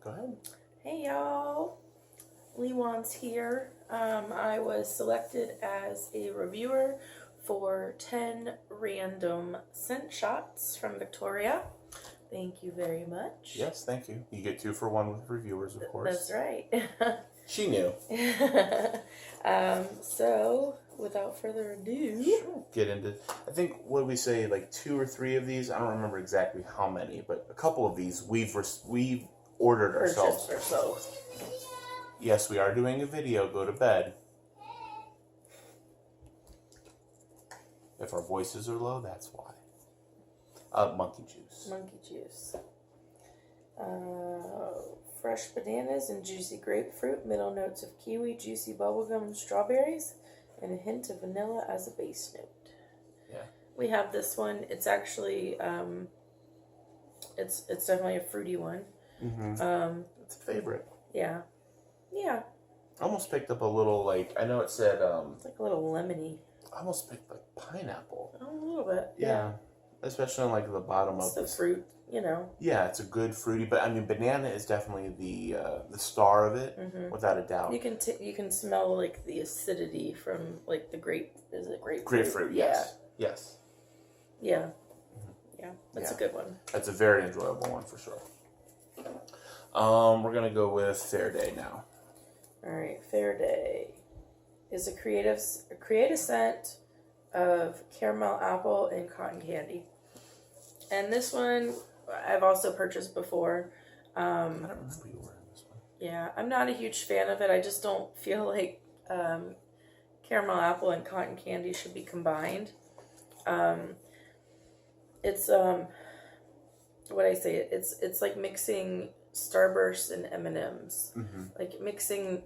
Go ahead. Hey y'all, Lewan's here. I was selected as a reviewer for 10 random scent shots from Victoria. Thank you very much. Yes, thank you. You get 2 for 1 with reviewers, of course. That's right. She knew. So, without further ado, Sure. Get into, I think, what did we say, like 2 or 3 of these? I don't remember exactly how many, but a couple of these we've ordered ourselves. Yes, we are doing a video. Go to bed. If our voices are low, that's why. Monkey juice. Monkey juice. Fresh bananas and juicy grapefruit, middle notes of kiwi, juicy bubblegum and strawberries, and a hint of vanilla as a base note. Yeah. We have this one. It's actually, it's definitely a fruity one. Mm-hmm. It's a favorite. Yeah. Yeah. I almost picked up a little, like, I know it said, it's like a little lemony. I almost picked, like, pineapple. Oh, a little bit. Yeah. Especially on, like, the bottom it's of the fruit, you know. Yeah, it's a good fruity, but I mean, banana is definitely the star of it, without a doubt. You can smell like the acidity from like the grape. Is it grapefruit? Grapefruit, yes, yes. Yeah, yeah, that's a good one. That's a very enjoyable one for sure. We're gonna go with Fair Day now. All right, Fair Day is a creative scent of caramel apple and cotton candy. And this one I've also purchased before. I don't remember you ordering this one. Yeah, I'm not a huge fan of it. I just don't feel like caramel apple and cotton candy should be combined. It's what I say. It's like mixing Starburst and M&Ms. Like mixing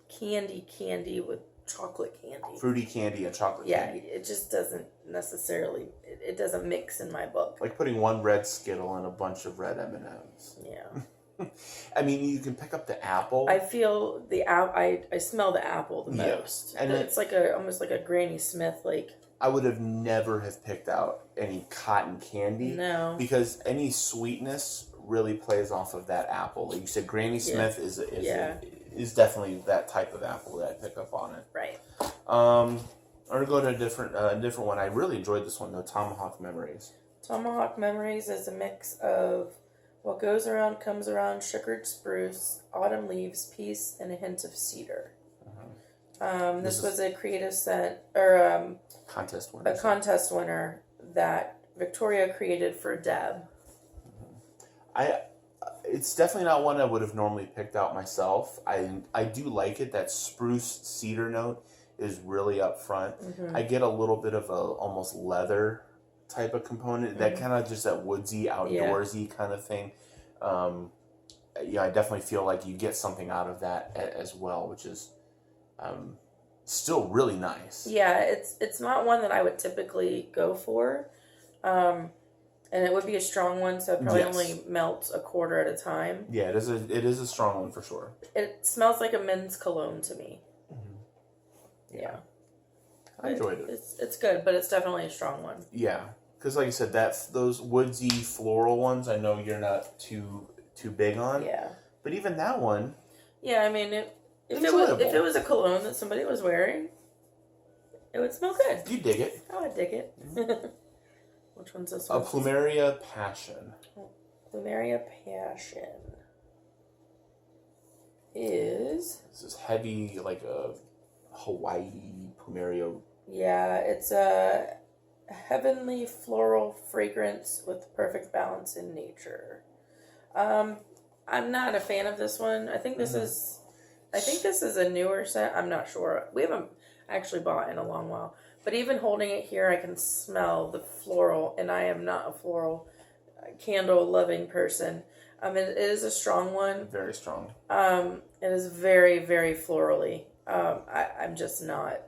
candy with chocolate candy. Fruity candy and chocolate candy. Yeah, it just doesn't necessarily, it doesn't mix in my book. Like putting one red Skittle and a bunch of red M&Ms. Yeah. I mean, you can pick up the apple. I feel the I smell the apple the most. And it's like almost like a Granny Smith, like. I would have never have picked out any cotton candy. No. Because any sweetness really plays off of that apple. Like you said, Granny Smith is definitely that type of apple that I pick up on it. Right. I'm gonna go to a different one. I really enjoyed this one though. Tomahawk Memories. Tomahawk Memories is a mix of what goes around comes around, sugared spruce, autumn leaves, peace, and a hint of cedar. This was a creative scent or contest winner. A contest winner that Victoria created for Deb. It's definitely not one I would have normally picked out myself. I do like it. That spruce cedar note is really up front. I get a little bit of a almost leather type of component. That kind of just that woodsy, outdoorsy kind of thing. I definitely feel like you get something out of that as well, which is still really nice. Yeah, it's not one that I would typically go for. And it would be a strong one, so it probably only melts a quarter at a time. Yeah, it is a strong one for sure. It smells like a men's cologne to me. Yeah. I enjoyed it. It's good, but it's definitely a strong one. Yeah, because like I said, those woodsy floral ones, I know you're not too big on. Yeah. But even that one. Yeah, I mean, if it was a cologne that somebody was wearing, it would smell good. You dig it. Oh, I dig it. Which one's this one? A Lemuria Passion. Lemuria Passion is... This is heavy, like a Hawaii Plumeria. Yeah, it's a heavenly floral fragrance with perfect balance in nature. I'm not a fan of this one. I think this is a newer scent. I'm not sure. We haven't actually bought in a long while. But even holding it here, I can smell the floral, and I am not a floral candle-loving person. It is a strong one. Very strong. It is very, very florally. I'm just not.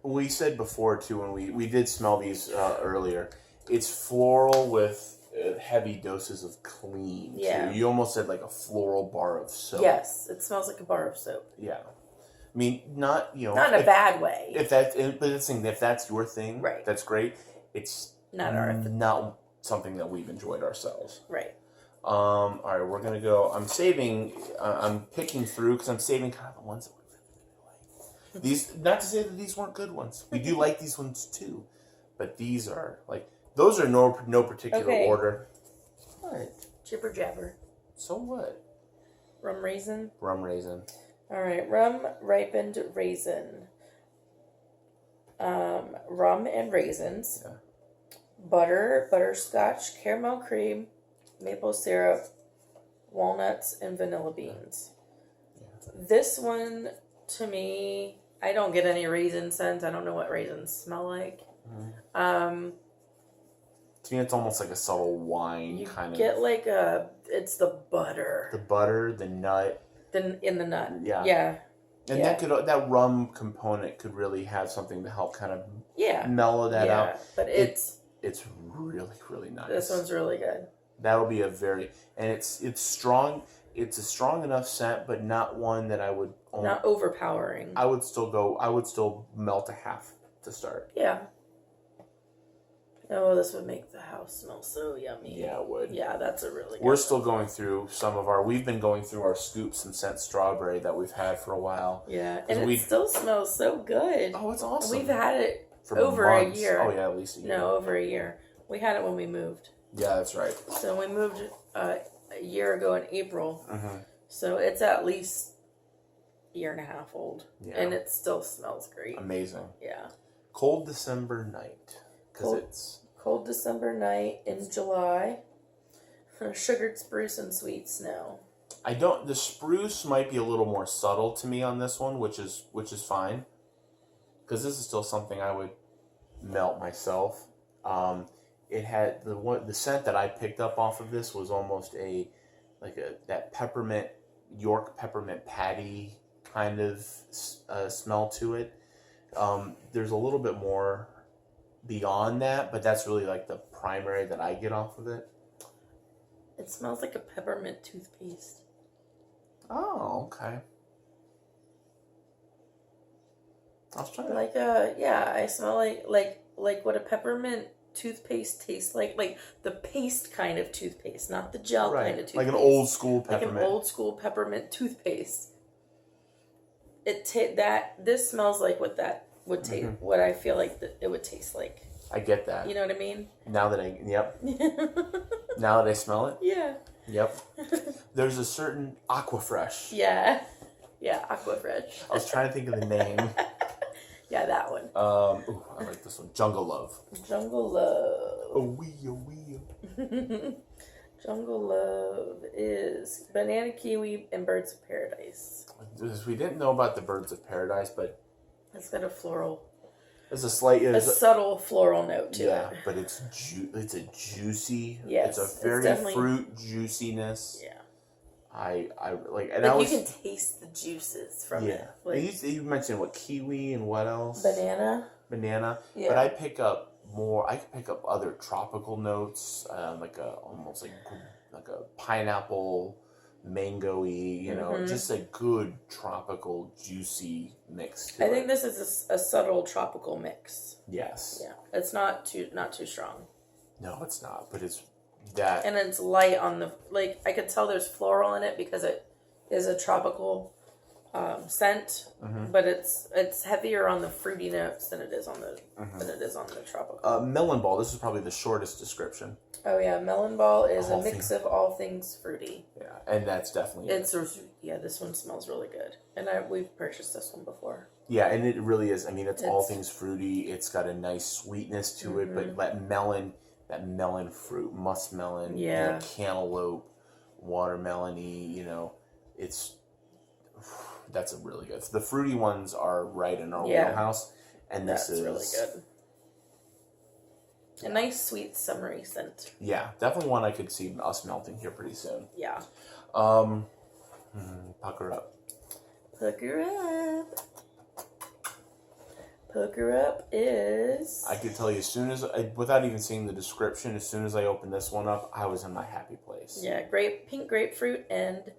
We said before, too, when we did smell these earlier, it's floral with heavy doses of clean. Yeah. Too. You almost said like a floral bar of soap. Yes, it smells like a bar of soap. Yeah. I mean, not in a bad way. But the thing, if that's your thing, right, that's great. It's not something that we've enjoyed ourselves. Right. All right, we're gonna go. I'm saving. I'm picking through because I'm saving kind of the ones that we really like. These, not to say that these weren't good ones. We do like these ones too, but these are like those are no particular order. What? Jibber jabber. So what? Rum raisin. Rum raisin. All right, rum ripened raisin. Rum and raisins. Yeah. Butter, butterscotch, caramel cream, maple syrup, walnuts, and vanilla beans. Yeah. This one, to me, I don't get any raisin scent. I don't know what raisins smell like. Mm-hmm. To me, it's almost like a subtle wine kind of. You get like it's the butter. The butter, the nut. In the nut. Yeah. Yeah. And that rum component could really have something to help kind of mellow that out. Yeah, but it's really, really nice. This one's really good. That'll be it's strong. It's a strong enough scent, but not one that I would not overpowering. I would still melt a half to start. Yeah. Oh, this would make the house smell so yummy. Yeah, it would. Yeah, that's a really good We're still going through we've been going through our scoops and scent strawberry that we've had for a while. Yeah, and it still smells so good. Oh, it's awesome. We've had it for over months. A year. Oh, yeah, at least a year. No, over a year. We had it when we moved. Yeah, that's right. So we moved a year ago in April. Mm-hmm. So it's at least a year and a half old. Yeah. And it still smells great. Amazing. Yeah. Cold December night. Cold December night in July. Sugared spruce and sweet snow. The spruce might be a little more subtle to me on this one, which is fine. Because this is still something I would melt myself. It had the scent that I picked up off of this was almost that peppermint, York peppermint patty kind of smell to it. There's a little bit more beyond that, but that's really like the primary that I get off of it. It smells like a peppermint toothpaste. Oh, okay. I was trying I smell like what a peppermint toothpaste tastes like the paste kind of toothpaste, not the gel kind of toothpaste. Like an old school peppermint. Like an old school peppermint toothpaste. This smells like what that would taste. Mm-hmm. What I feel like it would taste like. I get that. You know what I mean? Now that now that I smell it. Yeah. Yep. There's a certain Aquafresh. Yeah. Yeah, Aquafresh. I was trying to think of the name. Yeah, that one. I like this one. Jungle Love. Jungle Love. Oh wee. Jungle Love is banana, kiwi, and birds of paradise. We didn't know about the birds of paradise, but it's got a floral. There's a subtle floral note to it. Yeah, but it's a juicy. Yes, it's a very fruit juiciness. Yeah. I like, and you can taste the juices from it. Like, you mentioned what, kiwi and what else? Banana. Yeah. But I could pick up other tropical notes, almost like a pineapple, mango-y, just a good tropical juicy mix. I think this is a subtle tropical mix. Yes. Yeah. It's not too strong. No, it's not, but it's that. And it's light on I could tell there's floral in it because it is a tropical scent, but it's heavier on the fruity notes than it is on the tropical. Melon Ball. This is probably the shortest description. Oh yeah, Melon Ball is a mix of all things fruity. Yeah, and that's definitely this one smells really good, and we've purchased this one before. Yeah, and it really is. I mean, it's all things fruity. It's got a nice sweetness to it, but that melon fruit, muskmelon, cantaloupe, watermelon-y, that's a really good. The fruity ones are right in our wheelhouse, and this is really good. A nice, sweet, summery scent. Yeah, definitely one I could see us melting here pretty soon. Yeah. Pucker up. Pucker up. Pucker up is... I could tell you without even seeing the description, as soon as I opened this one up, I was in my happy place. Yeah, pink grapefruit and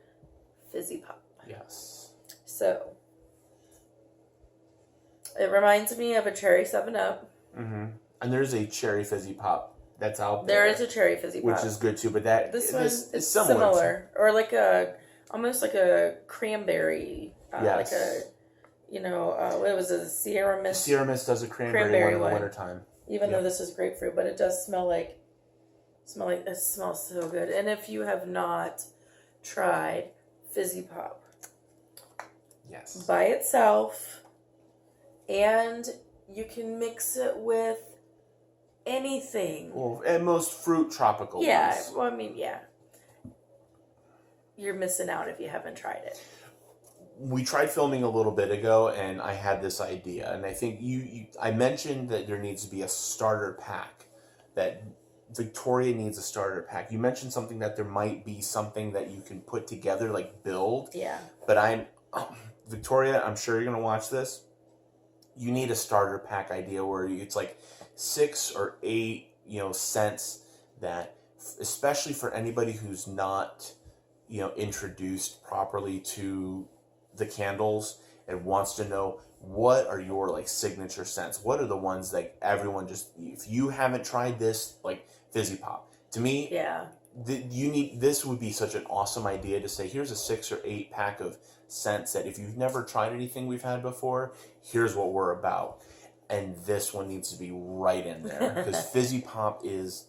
Fizzy Pop. Yes. So, it reminds me of a cherry 7-Up. Mm-hmm. And there's a cherry Fizzy Pop that's out There there. is a cherry Fizzy Pop, which is good too. But that this one is similar. or like almost like a cranberry, like a what was it? Sierra Mist. Sierra Mist does a cranberry one in the wintertime. Even though this is grapefruit, but it does smell like it smells so good. And if you have not tried Fizzy Pop, yes, by itself, and you can mix it with anything. Well, and most fruit tropical ones. Well, I mean, you're missing out if you haven't tried it. We tried filming a little bit ago, and I had this idea, and I think I mentioned that there needs to be a starter pack, that Victoria needs a starter pack. You mentioned something that there might be something that you can put together, like build. Yeah. But Victoria, I'm sure you're going to watch this. You need a starter pack idea where it's like 6 or 8, scents that, especially for anybody who's not, introduced properly to the candles and wants to know what are your like signature scents. What are the ones that everyone if you haven't tried this, like Fizzy Pop. To me, this would be such an awesome idea to say, here's a 6 or 8 pack of scents that if you've never tried anything we've had before, here's what we're about. And this one needs to be right in there because Fizzy Pop is,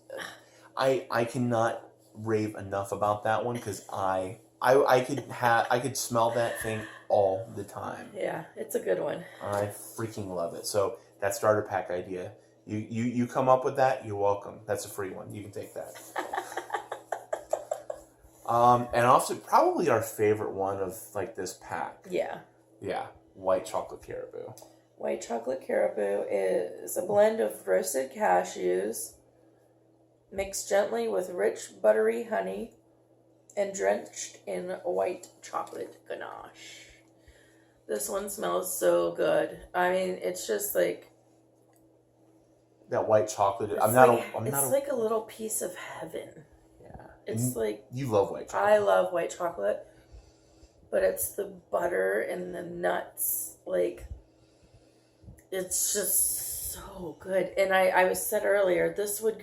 I cannot rave enough about that one because I could smell that thing all the time. Yeah, it's a good one. I freaking love it. So that starter pack idea, you come up with that, you're welcome. That's a free one. You can take that. And also probably our favorite one of like this pack. Yeah. Yeah, white chocolate caribou. White chocolate caribou is a blend of roasted cashews mixed gently with rich buttery honey and drenched in white chocolate ganache. This one smells so good. I mean, it's just like that white chocolate. It's like a little piece of heaven. Yeah, it's like you love white chocolate. I love white chocolate, but it's the butter and the nuts. Like, it's just so good. And I said earlier, this would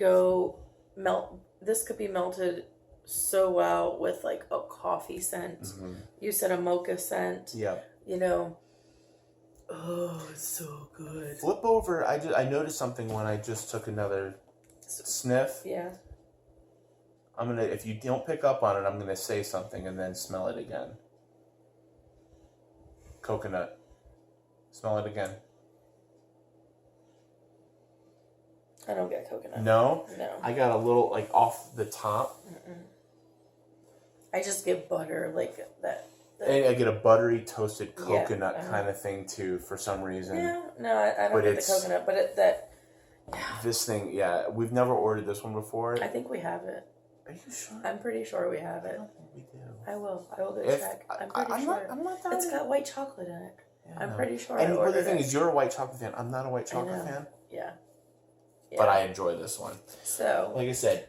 This could be melted so well with like a coffee scent. Mm-hmm. You said a mocha scent. Yeah. Oh, it's so good. Flip over. I noticed something when I just took another sniff. Yeah. If you don't pick up on it, I'm gonna say something and then smell it again. Coconut. Smell it again. I don't get coconut. No? No. I got a little, like, off the top. Mm-mm. I just get butter, like that. And I get a buttery, toasted coconut kind of thing, too, for some reason. Yeah, no, I don't get the coconut, but This thing, we've never ordered this one before. I think we have it. Are you sure? I'm pretty sure we have it. I don't think we do. I will go check. I'm pretty sure. I'm not It's got white chocolate in it. Yeah, I'm pretty sure. And the thing is, you're a white chocolate fan. I'm not a white chocolate fan. Yeah. But I enjoy this one. So, like I said,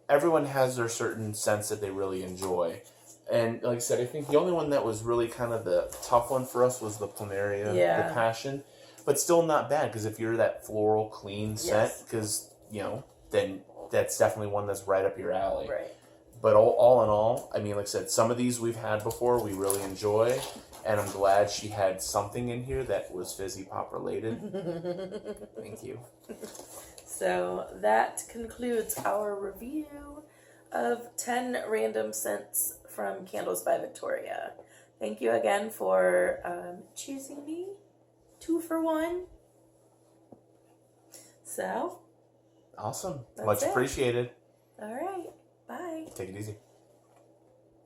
everyone has their certain scents that they really enjoy. And like I said, I think the only one that was really kind of the tough one for us was the Lemuria, the Passion. But still not bad, because if you're that floral, clean scent, because, then that's definitely one that's right up your alley. Right. But all in all, I mean, like I said, some of these we've had before, we really enjoy. And I'm glad she had something in here that was Fizzy Pop related. Thank you. So that concludes our review of 10 random scents from Candles by Victoria. Thank you again for choosing me. 2 for 1. So. Awesome. Much appreciated. All right. Bye. Take it easy.